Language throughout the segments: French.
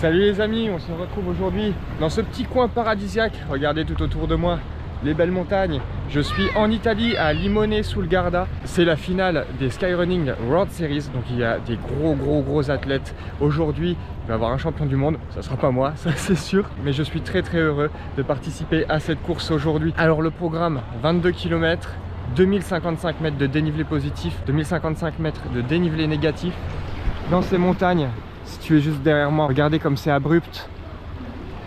Salut les amis, on se retrouve aujourd'hui dans ce petit coin paradisiaque. Regardez tout autour de moi les belles montagnes. Je suis en Italie, à Limone sul Garda. C'est la finale des Skyrunning World Series, donc il y a des gros athlètes. Aujourd'hui, il va y avoir un champion du monde, ça sera pas moi, ça c'est sûr. Mais je suis très heureux de participer à cette course aujourd'hui. Alors le programme, 22 km, 2055 mètres de dénivelé positif, 2055 mètres de dénivelé négatif. Dans ces montagnes, si tu es juste derrière moi, regardez comme c'est abrupt.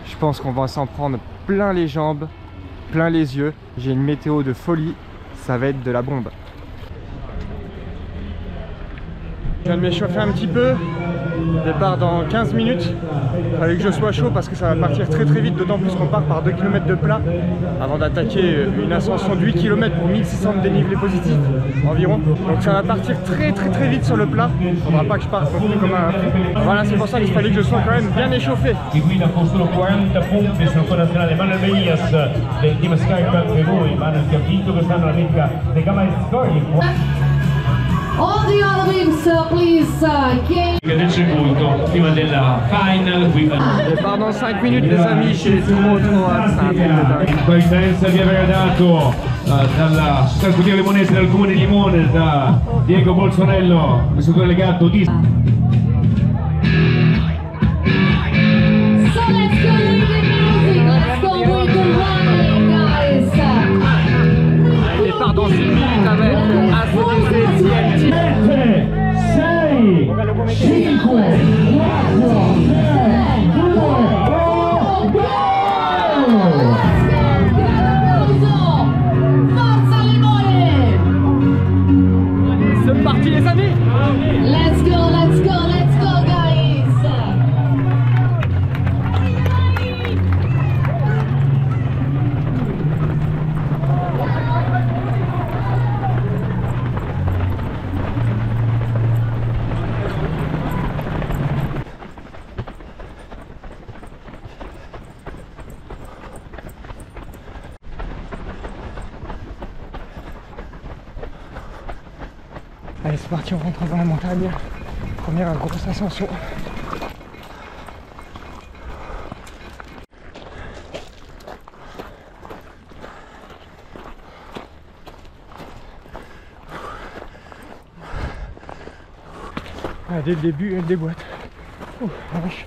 Je pense qu'on va s'en prendre plein les jambes, plein les yeux. J'ai une météo de folie, ça va être de la bombe. Je viens de m'échauffer un petit peu. Départ dans 15 minutes. Il fallait que je sois chaud parce que ça va partir très vite, d'autant plus qu'on part par 2 km de plat avant d'attaquer une ascension de 8 km pour 1600 de dénivelé positif environ. Donc ça va partir très vite sur le plat. Il ne faudra pas que je parte non plus comme un fou. Voilà, c'est pour ça qu'il fallait que je sois quand même bien échauffé. All the other wings, please, del circuito prima della final qui Départ dans 5 minutes les amis, j'ai trop hâte, c'est un truc de dingue. Coincidenza vi aveva dato dalla scuderia Limonese dal comune di Limone da Diego Bolsonello, amministratore delegato di So let's go with the music, let's go with the running, guys. Départ dans 6 minutes avec ACDC TNT. 6, 5, 4, Forza Limone! C'est parti les amis! Let's go, guys! Allez c'est parti, on rentre dans la montagne. Première grosse ascension. Ah, dès le début, elle déboîte. Ouh, la vache.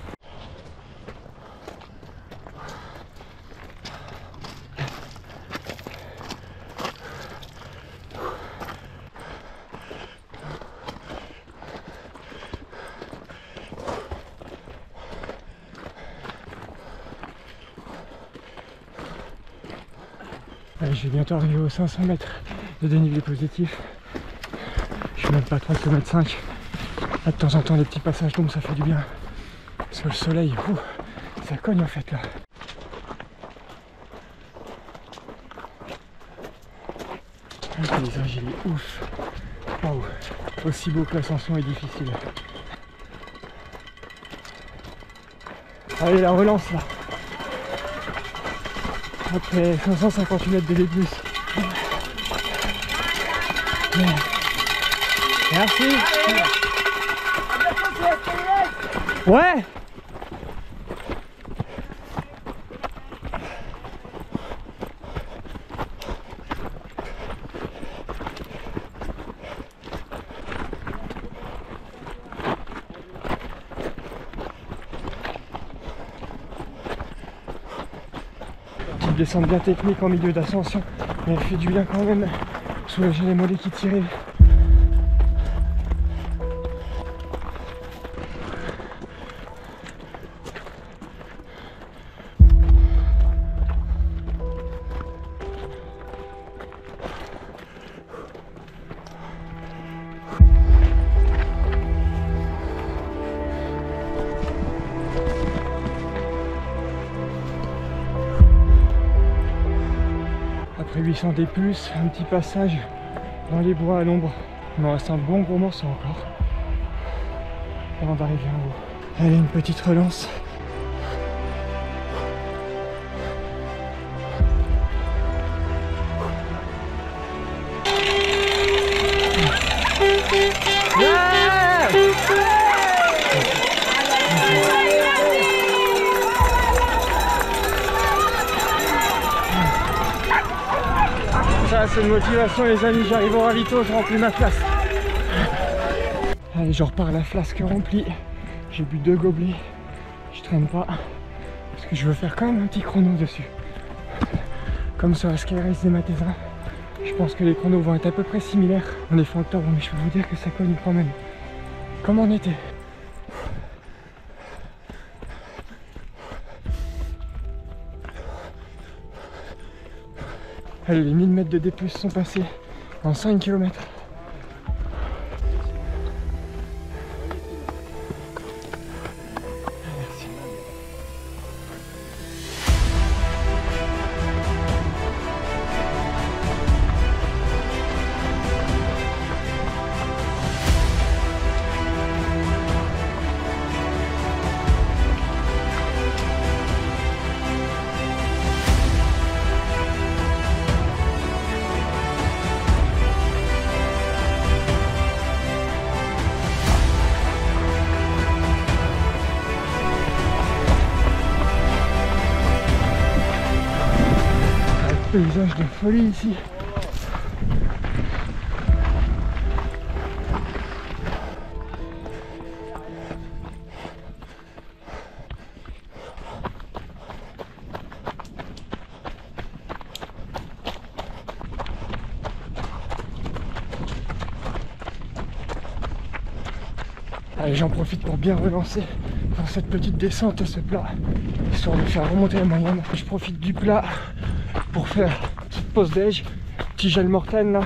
Allez, je vais bientôt arriver aux 500 mètres de dénivelé positif. Je suis même pas 3 km 5. Là, de temps en temps, les petits passages d'ombre, ça fait du bien. Parce que le soleil, ça cogne en fait là. Le paysage, il est ouf. Waouh. Aussi beau que l'ascension est difficile. Allez, la relance là. Après 558 mètres de plus. Merci. Ouais. Petite descente bien technique en milieu d'ascension, mais elle fait du bien quand même. Soulager les mollets qui tiraient. Après 800 D+, un petit passage dans les bois à l'ombre. Il me reste un bon gros morceau encore avant d'arriver en haut. Allez, une petite relance. Voilà, c'est une motivation les amis, j'arrive au ravito, je remplis ma flasque. Allez, je repars la flasque remplie. J'ai bu 2 gobelets. Je traîne pas. Parce que je veux faire quand même un petit chrono dessus. Comme sur la Sky Race des Matézins. Je pense que les chronos vont être à peu près similaires. On est fin octobre, mais je peux vous dire que ça cogne quand même. Comme en été. Allez, les 1000 mètres de D+, sont passés en 5 km. Merci. Paysage de folie ici. Allez, j'en profite pour bien relancer dans cette petite descente et ce plat, histoire de faire remonter la moyenne. Je profite du plat pour faire une petite pause déj, petit gel mortel là,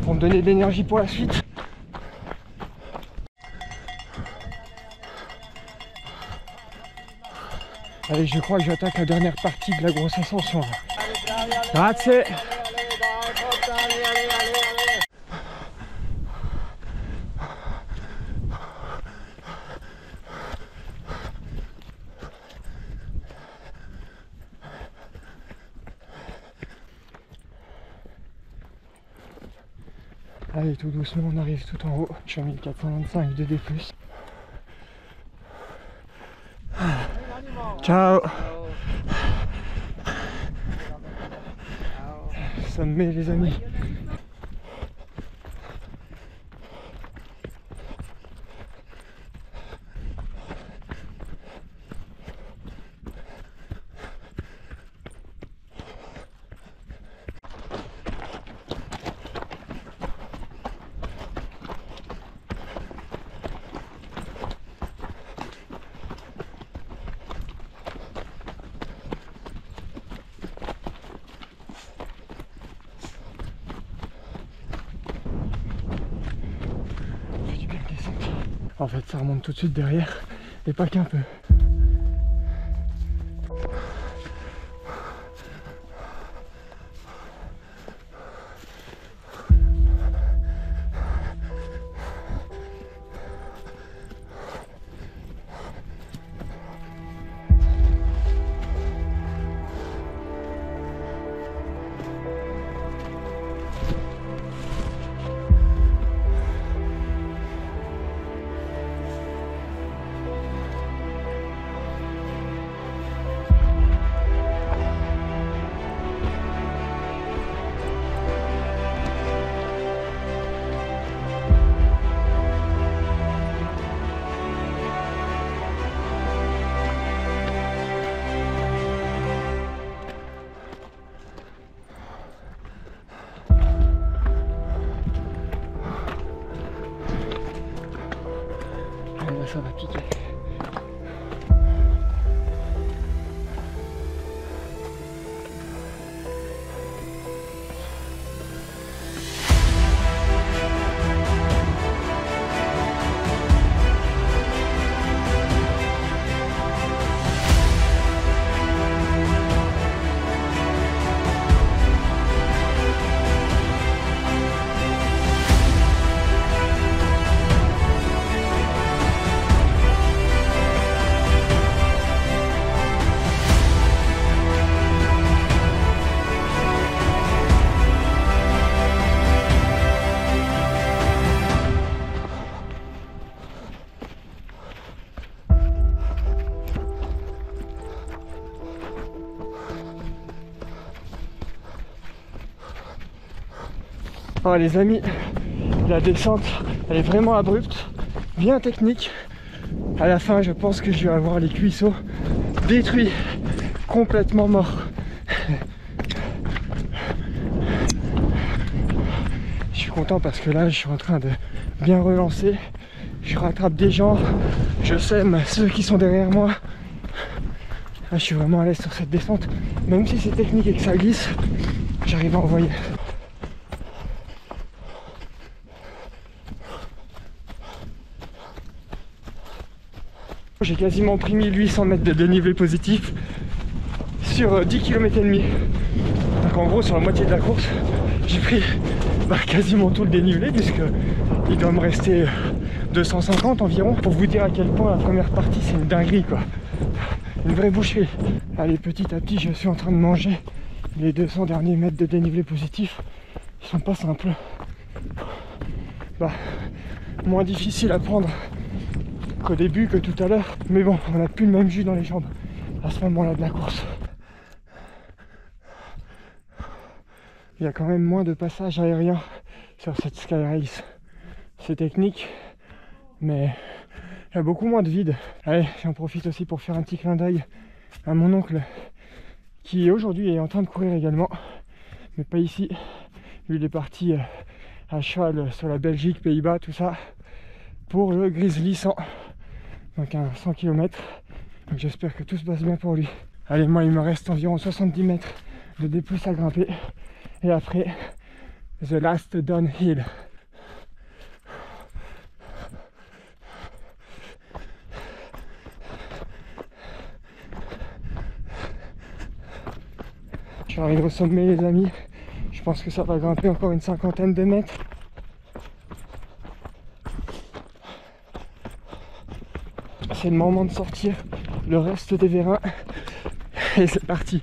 pour me donner de l'énergie pour la suite. Allez, je crois que j'attaque la dernière partie de la grosse ascension. Grazie. Allez, tout doucement, on arrive tout en haut. Je suis à 1425 de D+. Ciao. Sommet les amis. En fait, ça remonte tout de suite derrière, et pas qu'un peu. Ça va piquer. Oh les amis, la descente elle est vraiment abrupte, bien technique. À la fin je pense que je vais avoir les cuisseaux détruits, complètement morts. Je suis content parce que là je suis en train de bien relancer. Je rattrape des gens, je sème ceux qui sont derrière moi. Là, je suis vraiment à l'aise sur cette descente, même si c'est technique et que ça glisse, j'arrive à envoyer. J'ai quasiment pris 1800 mètres de dénivelé positif sur 10 km et demi. Donc en gros sur la moitié de la course, j'ai pris quasiment tout le dénivelé puisque il doit me rester 250 environ. Pour vous dire à quel point la première partie c'est une dinguerie quoi. Une vraie boucherie. Allez, petit à petit je suis en train de manger les 200 derniers mètres de dénivelé positif. Ils sont pas simples. Moins difficile à prendre qu'au début, que tout à l'heure. Mais bon, on n'a plus le même jus dans les jambes à ce moment-là de la course. Il y a quand même moins de passages aériens sur cette Sky Race. C'est technique, mais il y a beaucoup moins de vide. Allez, j'en profite aussi pour faire un petit clin d'œil à mon oncle qui aujourd'hui est en train de courir également, mais pas ici. Lui il est parti à cheval sur la Belgique, Pays-Bas, tout ça, pour le Grizzly 100, donc un 100 km. Donc j'espère que tout se passe bien pour lui. Allez, moi il me reste environ 70 mètres de D+ à grimper, et après the last downhill. Je suis arrivé au sommet les amis, je pense que ça va grimper encore une cinquantaine de mètres. C'est le moment de sortir le reste des vérins et c'est parti.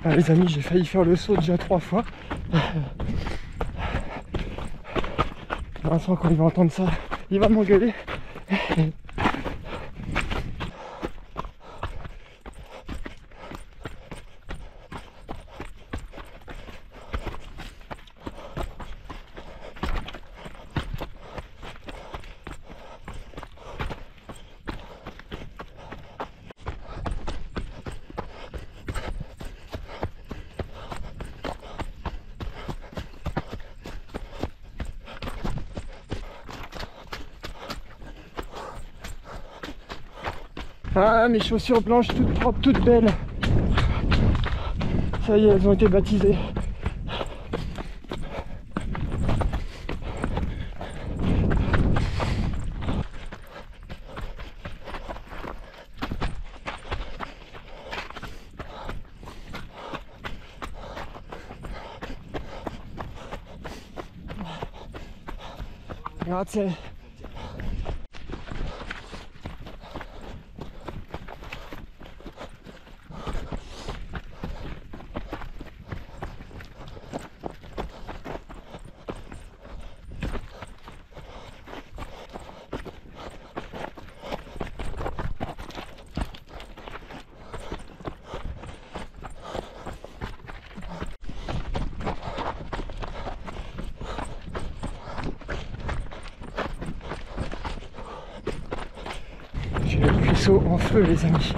Ah, les amis, j'ai failli faire le saut déjà 3 fois. Vincent, quand il va entendre ça, il va m'engueuler. Ah, mes chaussures blanches toutes propres, toutes belles. Ça y est, elles ont été baptisées. Grazie. J'ai le cuisseau en feu les amis.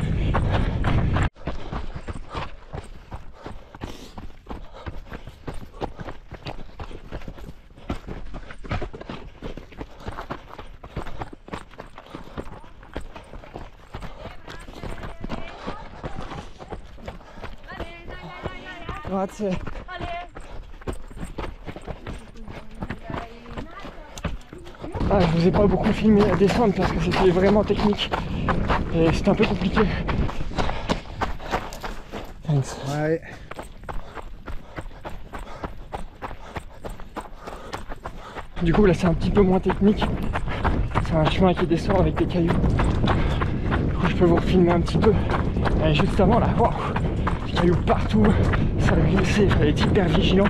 Grazie. Ah, je vous ai pas beaucoup filmé la descente parce que c'était vraiment technique et c'était un peu compliqué. Thanks. Ouais. Du coup là c'est un petit peu moins technique. C'est un chemin qui descend avec des cailloux. Du coup je peux vous filmer un petit peu. Et juste avant là, wow, des cailloux partout. Ça a glissé, il fallait être hyper vigilant.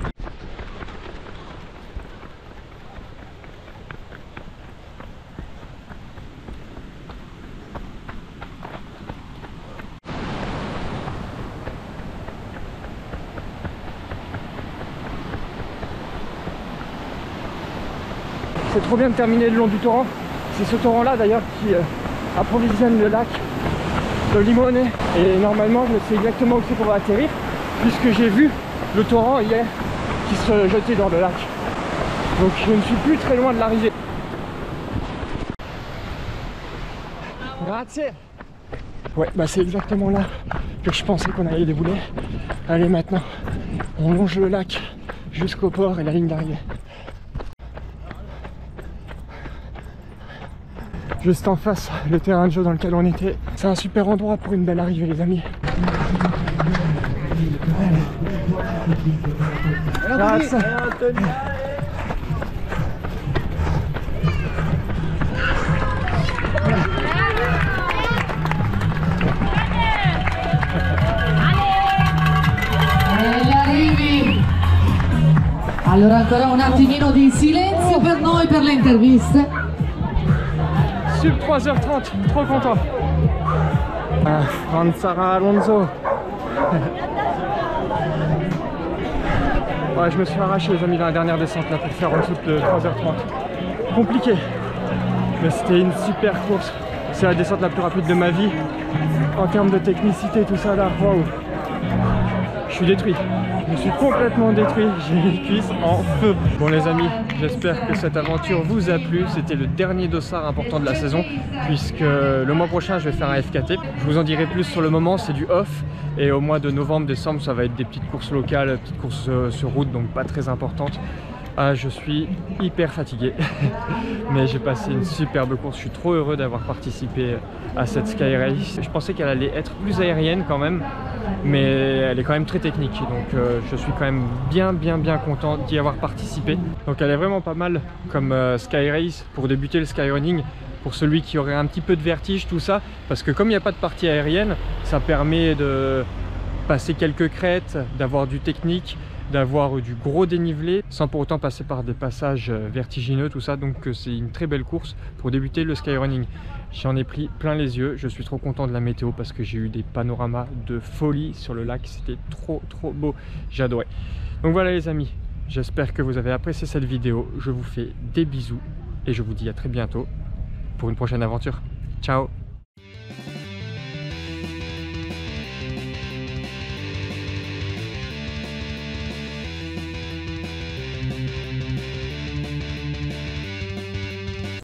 C'est trop bien de terminer le long du torrent. C'est ce torrent là d'ailleurs qui approvisionne le lac de Limone. Et normalement je sais exactement où c'est qu'on va atterrir, puisque j'ai vu le torrent hier qui se jetait dans le lac. Donc je ne suis plus très loin de l'arrivée. Grazie. Ouais, bah c'est exactement là que je pensais qu'on allait débouler. Allez, maintenant on longe le lac jusqu'au port et la ligne d'arrivée. Juste en face, le terrain de jeu dans lequel on était. C'est un super endroit pour une belle arrivée, les amis. Grazie. Arrivi. Allora ancora un attimino di silenzio per noi per le interviste. Sub 3h30, trop content. Ranzara Alonso. Ouais, je me suis arraché les amis dans la dernière descente là pour faire en dessous de 3h30. Compliqué, mais c'était une super course. C'est la descente la plus rapide de ma vie. En termes de technicité, tout ça là, waouh. Je suis détruit. Je suis complètement détruit. J'ai les cuisses en feu. Bon les amis, j'espère que cette aventure vous a plu. C'était le dernier dossard important de la saison, puisque le mois prochain je vais faire un FKT. Je vous en dirai plus sur le moment, c'est du off. Et au mois de novembre, décembre, ça va être des petites courses locales, petites courses sur route, donc pas très importantes. Ah, je suis hyper fatigué, mais j'ai passé une superbe course. Je suis trop heureux d'avoir participé à cette Sky Race. Je pensais qu'elle allait être plus aérienne quand même, mais elle est quand même très technique. Donc je suis quand même bien content d'y avoir participé. Donc elle est vraiment pas mal comme Sky Race pour débuter le skyrunning. Pour celui qui aurait un petit peu de vertige, tout ça, parce que comme il n'y a pas de partie aérienne, ça permet de passer quelques crêtes, d'avoir du technique, d'avoir du gros dénivelé sans pour autant passer par des passages vertigineux, tout ça. Donc c'est une très belle course pour débuter le skyrunning. J'en ai pris plein les yeux, je suis trop content de la météo parce que j'ai eu des panoramas de folie sur le lac, c'était trop beau, j'ai adoré. Donc voilà les amis, j'espère que vous avez apprécié cette vidéo, je vous fais des bisous et je vous dis à très bientôt pour une prochaine aventure. Ciao!